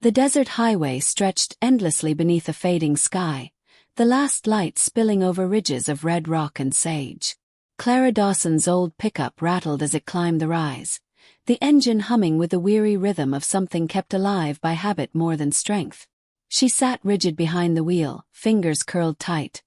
The desert highway stretched endlessly beneath a fading sky, the last light spilling over ridges of red rock and sage. Clara Dawson's old pickup rattled as it climbed the rise, the engine humming with the weary rhythm of something kept alive by habit more than strength. She sat rigid behind the wheel, fingers curled tight,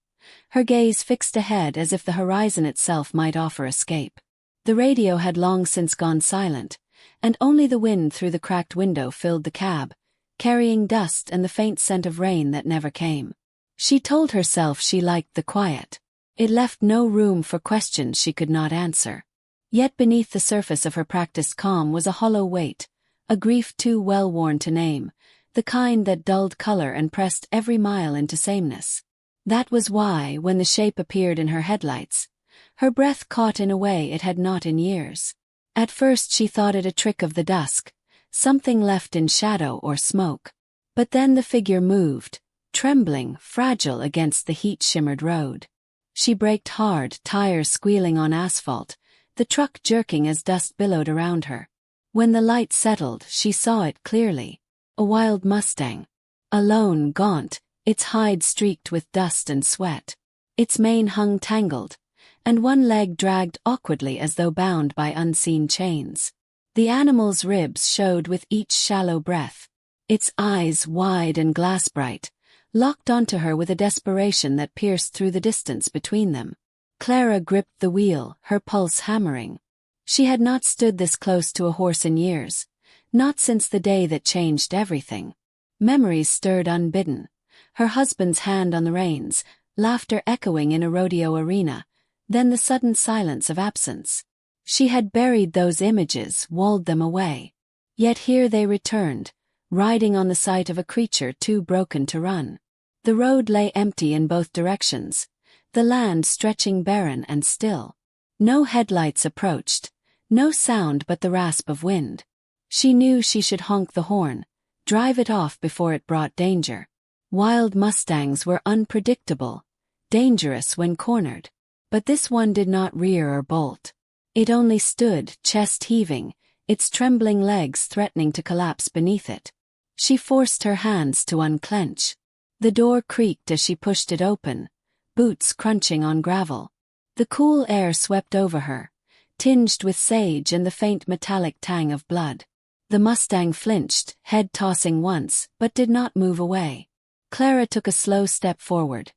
her gaze fixed ahead as if the horizon itself might offer escape. The radio had long since gone silent, and only the wind through the cracked window filled the cab, carrying dust and the faint scent of rain that never came. She told herself she liked the quiet. It left no room for questions she could not answer. Yet beneath the surface of her practiced calm was a hollow weight, a grief too well-worn to name, the kind that dulled color and pressed every mile into sameness. That was why, when the shape appeared in her headlights, her breath caught in a way it had not in years. At first she thought it a trick of the dusk, something left in shadow or smoke. But then the figure moved, trembling, fragile against the heat-shimmered road. She braked hard, tires squealing on asphalt, the truck jerking as dust billowed around her. When the light settled, she saw it clearly. A wild Mustang. Alone, gaunt, its hide streaked with dust and sweat. Its mane hung tangled, and one leg dragged awkwardly as though bound by unseen chains. The animal's ribs showed with each shallow breath. Its eyes, wide and glass-bright, locked onto her with a desperation that pierced through the distance between them. Clara gripped the wheel, her pulse hammering. She had not stood this close to a horse in years, not since the day that changed everything. Memories stirred unbidden, her husband's hand on the reins, laughter echoing in a rodeo arena, then the sudden silence of absence. She had buried those images, walled them away. Yet here they returned, riding on the sight of a creature too broken to run. The road lay empty in both directions, the land stretching barren and still. No headlights approached, no sound but the rasp of wind. She knew she should honk the horn, drive it off before it brought danger. Wild Mustangs were unpredictable, dangerous when cornered. But this one did not rear or bolt. It only stood, chest heaving, its trembling legs threatening to collapse beneath it. She forced her hands to unclench. The door creaked as she pushed it open, boots crunching on gravel. The cool air swept over her, tinged with sage and the faint metallic tang of blood. The Mustang flinched, head tossing once, but did not move away. Clara took a slow step forward,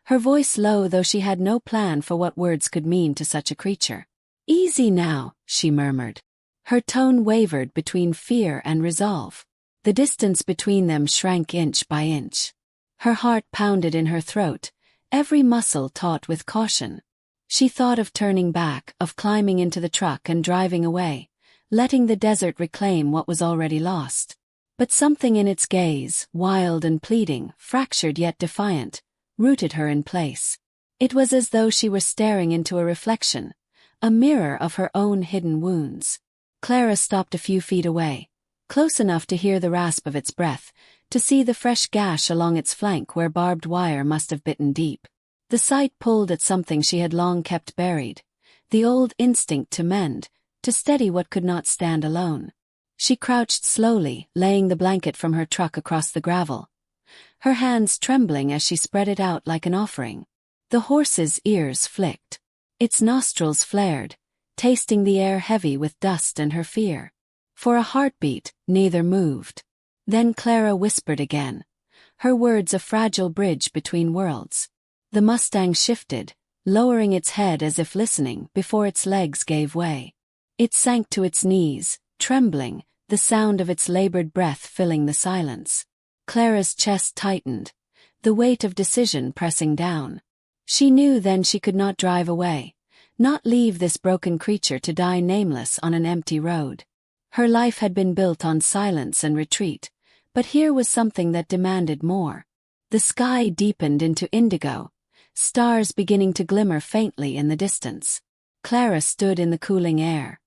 her voice low though she had no plan for what words could mean to such a creature. "Easy now," she murmured. Her tone wavered between fear and resolve. The distance between them shrank inch by inch. Her heart pounded in her throat, every muscle taut with caution. She thought of turning back, of climbing into the truck and driving away, letting the desert reclaim what was already lost. But something in its gaze, wild and pleading, fractured yet defiant, rooted her in place. It was as though she were staring into a reflection, a mirror of her own hidden wounds. Clara stopped a few feet away, close enough to hear the rasp of its breath, to see the fresh gash along its flank where barbed wire must have bitten deep. The sight pulled at something she had long kept buried, the old instinct to mend, to steady what could not stand alone. She crouched slowly, laying the blanket from her truck across the gravel, her hands trembling as she spread it out like an offering. The horse's ears flicked. Its nostrils flared, tasting the air heavy with dust and her fear. For a heartbeat, neither moved. Then Clara whispered again, her words a fragile bridge between worlds. The Mustang shifted, lowering its head as if listening, before its legs gave way. It sank to its knees, trembling, the sound of its labored breath filling the silence. Clara's chest tightened, the weight of decision pressing down. She knew then she could not drive away, not leave this broken creature to die nameless on an empty road. Her life had been built on silence and retreat, but here was something that demanded more. The sky deepened into indigo, stars beginning to glimmer faintly in the distance. Clara stood in the cooling air,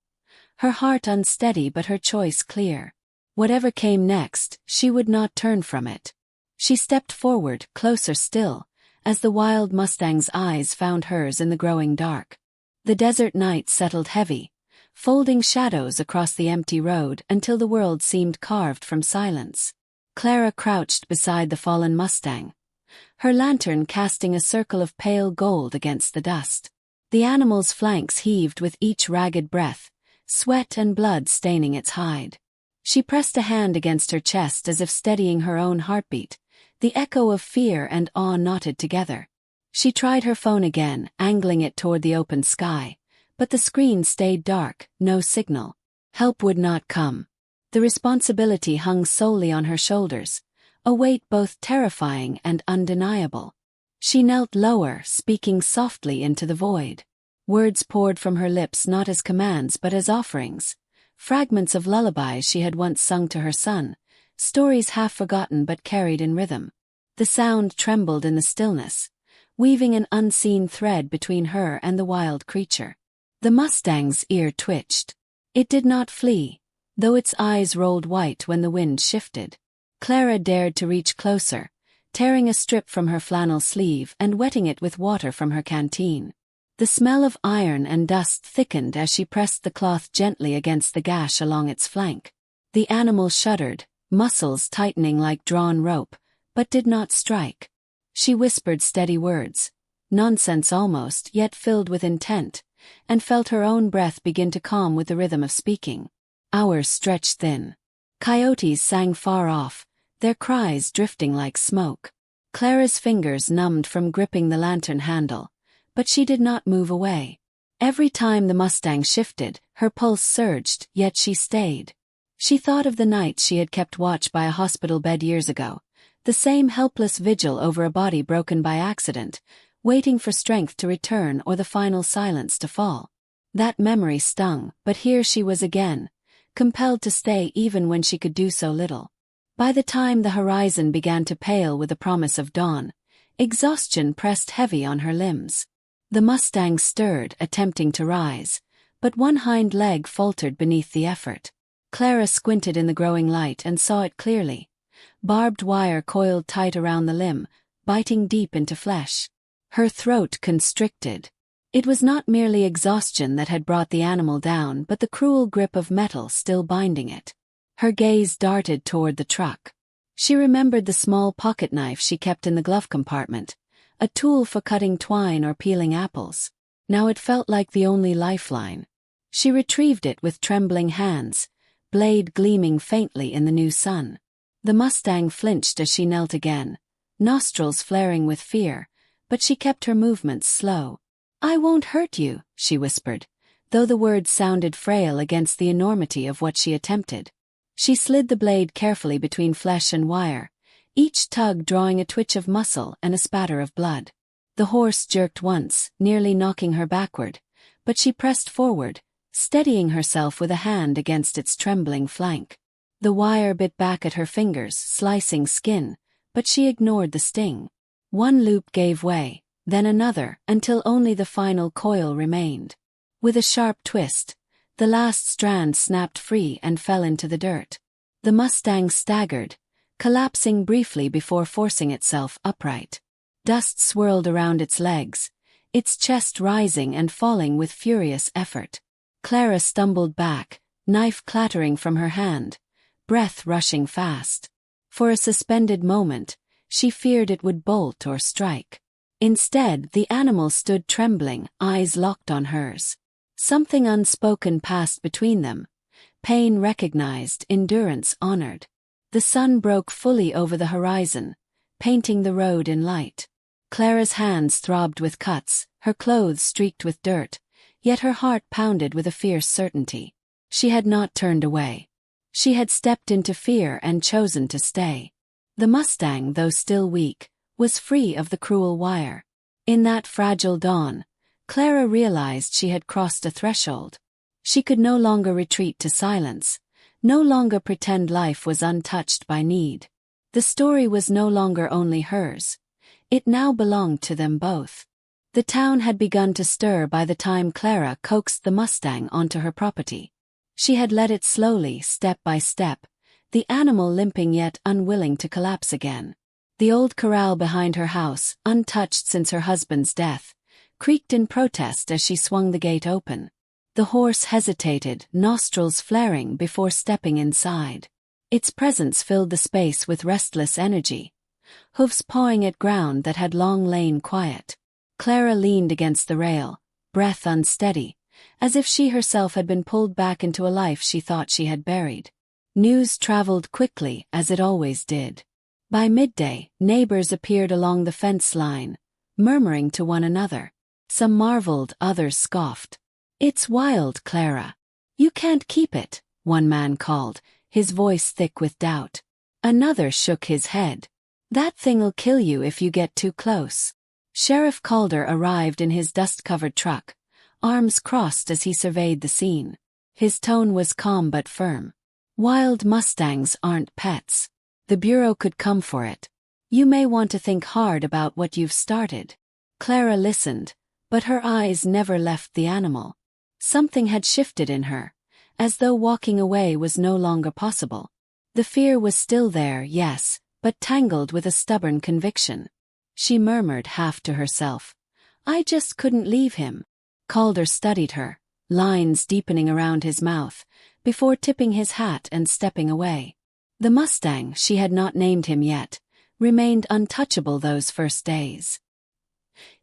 her heart unsteady but her choice clear. Whatever came next, she would not turn from it. She stepped forward, closer still, as the wild Mustang's eyes found hers in the growing dark. The desert night settled heavy, folding shadows across the empty road until the world seemed carved from silence. Clara crouched beside the fallen Mustang, her lantern casting a circle of pale gold against the dust. The animal's flanks heaved with each ragged breath, sweat and blood staining its hide. She pressed a hand against her chest as if steadying her own heartbeat, the echo of fear and awe knotted together. She tried her phone again, angling it toward the open sky, but the screen stayed dark, no signal. Help would not come. The responsibility hung solely on her shoulders, a weight both terrifying and undeniable. She knelt lower, speaking softly into the void. Words poured from her lips not as commands but as offerings, fragments of lullabies she had once sung to her son, stories half forgotten but carried in rhythm. The sound trembled in the stillness, weaving an unseen thread between her and the wild creature. The Mustang's ear twitched. It did not flee, though its eyes rolled white when the wind shifted. Clara dared to reach closer, tearing a strip from her flannel sleeve and wetting it with water from her canteen. The smell of iron and dust thickened as she pressed the cloth gently against the gash along its flank. The animal shuddered, muscles tightening like drawn rope, but did not strike. She whispered steady words, nonsense almost, yet filled with intent, and felt her own breath begin to calm with the rhythm of speaking. Hours stretched thin. Coyotes sang far off, their cries drifting like smoke. Clara's fingers numbed from gripping the lantern handle, but she did not move away. Every time the Mustang shifted, her pulse surged, yet she stayed. She thought of the night she had kept watch by a hospital bed years ago, the same helpless vigil over a body broken by accident, waiting for strength to return or the final silence to fall. That memory stung, but here she was again, compelled to stay even when she could do so little. By the time the horizon began to pale with the promise of dawn, exhaustion pressed heavy on her limbs. The Mustang stirred, attempting to rise, but one hind leg faltered beneath the effort. Clara squinted in the growing light and saw it clearly. Barbed wire coiled tight around the limb, biting deep into flesh. Her throat constricted. It was not merely exhaustion that had brought the animal down but the cruel grip of metal still binding it. Her gaze darted toward the truck. She remembered the small pocket knife she kept in the glove compartment, a tool for cutting twine or peeling apples. Now it felt like the only lifeline. She retrieved it with trembling hands, blade gleaming faintly in the new sun. The Mustang flinched as she knelt again, nostrils flaring with fear, but she kept her movements slow. "I won't hurt you," she whispered, though the words sounded frail against the enormity of what she attempted. She slid the blade carefully between flesh and wire, each tug drawing a twitch of muscle and a spatter of blood. The horse jerked once, nearly knocking her backward, but she pressed forward, steadying herself with a hand against its trembling flank. The wire bit back at her fingers, slicing skin, but she ignored the sting. One loop gave way, then another, until only the final coil remained. With a sharp twist, the last strand snapped free and fell into the dirt. The Mustang staggered, collapsing briefly before forcing itself upright. Dust swirled around its legs, its chest rising and falling with furious effort. Clara stumbled back, knife clattering from her hand, breath rushing fast. For a suspended moment, she feared it would bolt or strike. Instead, the animal stood trembling, eyes locked on hers. Something unspoken passed between them, pain recognized, endurance honored. The sun broke fully over the horizon, painting the road in light. Clara's hands throbbed with cuts, her clothes streaked with dirt, yet her heart pounded with a fierce certainty. She had not turned away. She had stepped into fear and chosen to stay. The Mustang, though still weak, was free of the cruel wire. In that fragile dawn, Clara realized she had crossed a threshold. She could no longer retreat to silence, no longer pretend life was untouched by need. The story was no longer only hers. It now belonged to them both. The town had begun to stir by the time Clara coaxed the Mustang onto her property. She had led it slowly, step by step, the animal limping yet unwilling to collapse again. The old corral behind her house, untouched since her husband's death, creaked in protest as she swung the gate open. The horse hesitated, nostrils flaring before stepping inside. Its presence filled the space with restless energy, hoofs pawing at ground that had long lain quiet. Clara leaned against the rail, breath unsteady, as if she herself had been pulled back into a life she thought she had buried. News traveled quickly, as it always did. By midday, neighbors appeared along the fence line, murmuring to one another. Some marveled, others scoffed. "It's wild, Clara. You can't keep it," one man called, his voice thick with doubt. Another shook his head. "That thing'll kill you if you get too close." Sheriff Calder arrived in his dust-covered truck, arms crossed as he surveyed the scene. His tone was calm but firm. "Wild Mustangs aren't pets. The Bureau could come for it. You may want to think hard about what you've started." Clara listened, but her eyes never left the animal. Something had shifted in her, as though walking away was no longer possible. The fear was still there, yes, but tangled with a stubborn conviction. She murmured half to herself, "I just couldn't leave him." Calder studied her, lines deepening around his mouth, before tipping his hat and stepping away. The Mustang, she had not named him yet, remained untouchable those first days.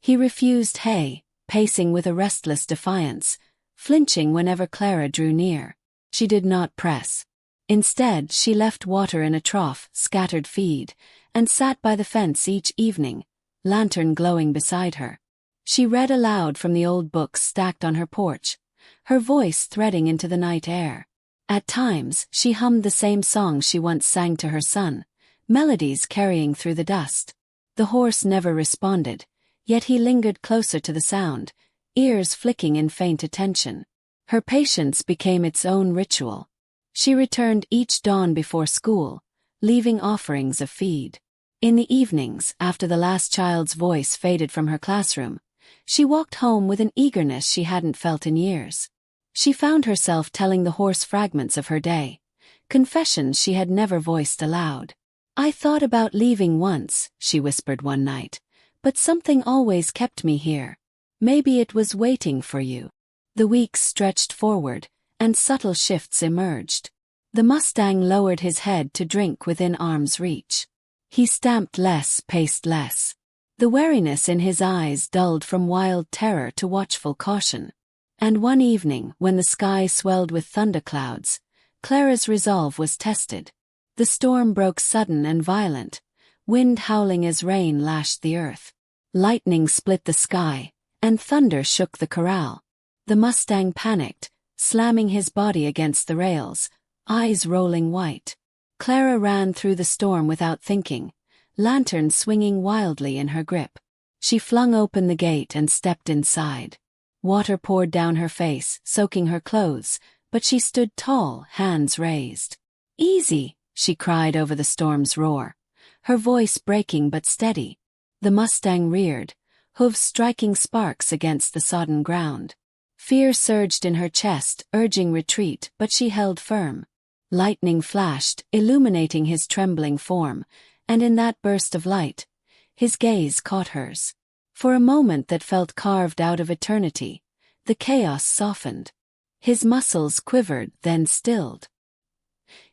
He refused hay, pacing with a restless defiance, flinching whenever Clara drew near. She did not press. Instead, she left water in a trough, scattered feed, and sat by the fence each evening, lantern glowing beside her. She read aloud from the old books stacked on her porch, her voice threading into the night air. At times, she hummed the same song she once sang to her son, melodies carrying through the dust. The horse never responded, yet he lingered closer to the sound, ears flicking in faint attention. Her patience became its own ritual. She returned each dawn before school, leaving offerings of feed. In the evenings, after the last child's voice faded from her classroom, she walked home with an eagerness she hadn't felt in years. She found herself telling the horse fragments of her day, confessions she had never voiced aloud. "I thought about leaving once," she whispered one night, "but something always kept me here. Maybe it was waiting for you." The weeks stretched forward, and subtle shifts emerged. The Mustang lowered his head to drink within arm's reach. He stamped less, paced less. The wariness in his eyes dulled from wild terror to watchful caution. And one evening, when the sky swelled with thunderclouds, Clara's resolve was tested. The storm broke sudden and violent, wind howling as rain lashed the earth. Lightning split the sky, and thunder shook the corral. The Mustang panicked, slamming his body against the rails, eyes rolling white. Clara ran through the storm without thinking, lantern swinging wildly in her grip. She flung open the gate and stepped inside. Water poured down her face, soaking her clothes, but she stood tall, hands raised. "Easy," she cried over the storm's roar, her voice breaking but steady. The Mustang reared, hooves striking sparks against the sodden ground. Fear surged in her chest, urging retreat, but she held firm. Lightning flashed, illuminating his trembling form, and in that burst of light, his gaze caught hers. For a moment that felt carved out of eternity, the chaos softened. His muscles quivered, then stilled.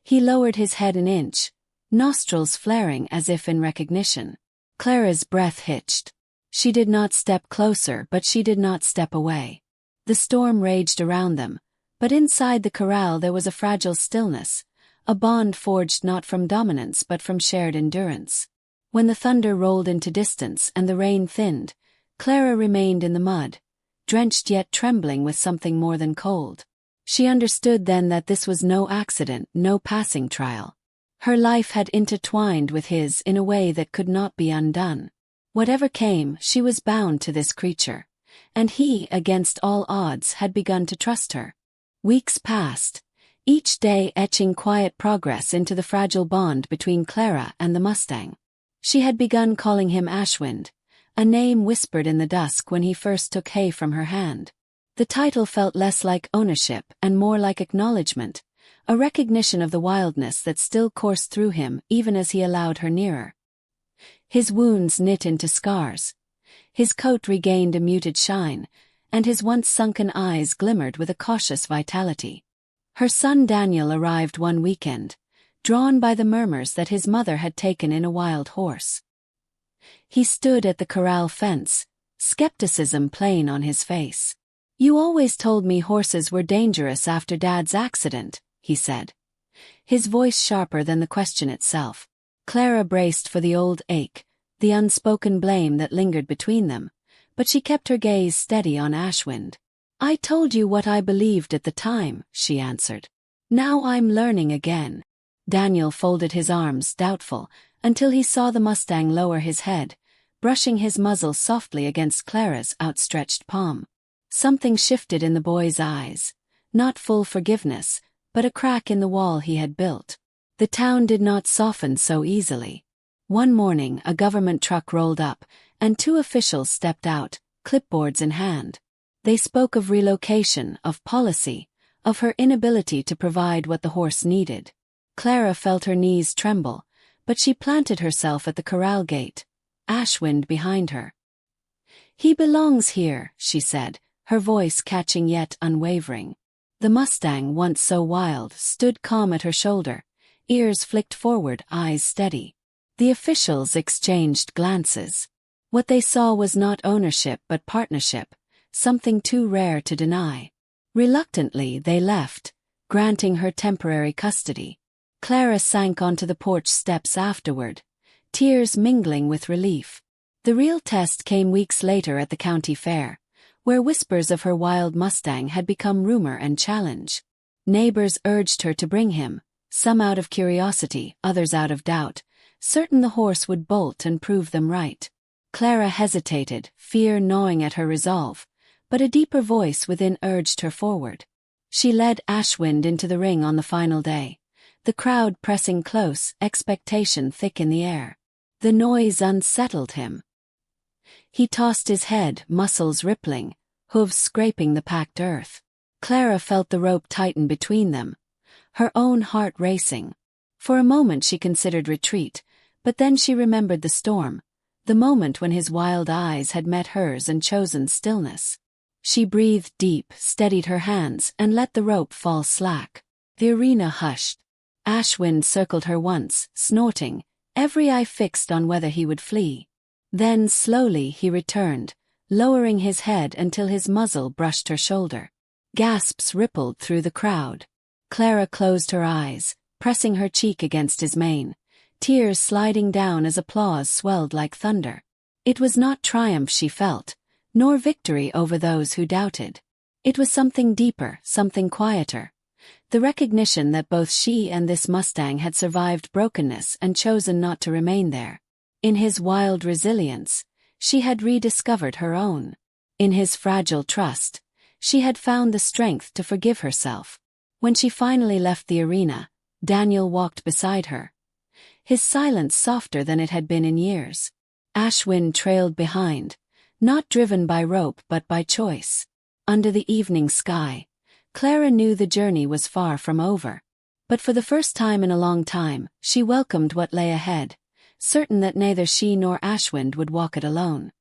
He lowered his head an inch, nostrils flaring as if in recognition. Clara's breath hitched. She did not step closer, but she did not step away. The storm raged around them, but inside the corral there was a fragile stillness, a bond forged not from dominance but from shared endurance. When the thunder rolled into distance and the rain thinned, Clara remained in the mud, drenched yet trembling with something more than cold. She understood then that this was no accident, no passing trial. Her life had intertwined with his in a way that could not be undone. Whatever came, she was bound to this creature, and he, against all odds, had begun to trust her. Weeks passed, each day etching quiet progress into the fragile bond between Clara and the Mustang. She had begun calling him Ashwind, a name whispered in the dusk when he first took hay from her hand. The title felt less like ownership and more like acknowledgement, a recognition of the wildness that still coursed through him even as he allowed her nearer. His wounds knit into scars. His coat regained a muted shine, and his once sunken eyes glimmered with a cautious vitality. Her son Daniel arrived one weekend, drawn by the murmurs that his mother had taken in a wild horse. He stood at the corral fence, skepticism plain on his face. "You always told me horses were dangerous after Dad's accident," he said, his voice sharper than the question itself. Clara braced for the old ache, the unspoken blame that lingered between them, but she kept her gaze steady on Ashwind. "I told you what I believed at the time," she answered. "Now I'm learning again." Daniel folded his arms, doubtful, until he saw the Mustang lower his head, brushing his muzzle softly against Clara's outstretched palm. Something shifted in the boy's eyes, not full forgiveness, but a crack in the wall he had built. The town did not soften so easily. One morning a government truck rolled up, and two officials stepped out, clipboards in hand. They spoke of relocation, of policy, of her inability to provide what the horse needed. Clara felt her knees tremble, but she planted herself at the corral gate, Ashwind behind her. "He belongs here," she said, her voice catching yet unwavering. The Mustang, once so wild, stood calm at her shoulder, ears flicked forward, eyes steady. The officials exchanged glances. What they saw was not ownership but partnership, something too rare to deny. Reluctantly they left, granting her temporary custody. Clara sank onto the porch steps afterward, tears mingling with relief. The real test came weeks later at the county fair, where whispers of her wild Mustang had become rumor and challenge. Neighbors urged her to bring him, some out of curiosity, others out of doubt, certain the horse would bolt and prove them right. Clara hesitated, fear gnawing at her resolve, but a deeper voice within urged her forward. She led Ashwind into the ring on the final day, the crowd pressing close, expectation thick in the air. The noise unsettled him. He tossed his head, muscles rippling, hooves scraping the packed earth. Clara felt the rope tighten between them, her own heart racing. For a moment she considered retreat, but then she remembered the storm, the moment when his wild eyes had met hers and chosen stillness. She breathed deep, steadied her hands, and let the rope fall slack. The arena hushed. Ashwind circled her once, snorting, every eye fixed on whether he would flee. Then slowly he returned, lowering his head until his muzzle brushed her shoulder. Gasps rippled through the crowd. Clara closed her eyes, pressing her cheek against his mane, tears sliding down as applause swelled like thunder. It was not triumph she felt, nor victory over those who doubted. It was something deeper, something quieter. The recognition that both she and this Mustang had survived brokenness and chosen not to remain there. In his wild resilience, she had rediscovered her own. In his fragile trust, she had found the strength to forgive herself. When she finally left the arena, Daniel walked beside her, his silence softer than it had been in years. Ashwind trailed behind, not driven by rope but by choice. Under the evening sky, Clara knew the journey was far from over. But for the first time in a long time, she welcomed what lay ahead, certain that neither she nor Ashwind would walk it alone.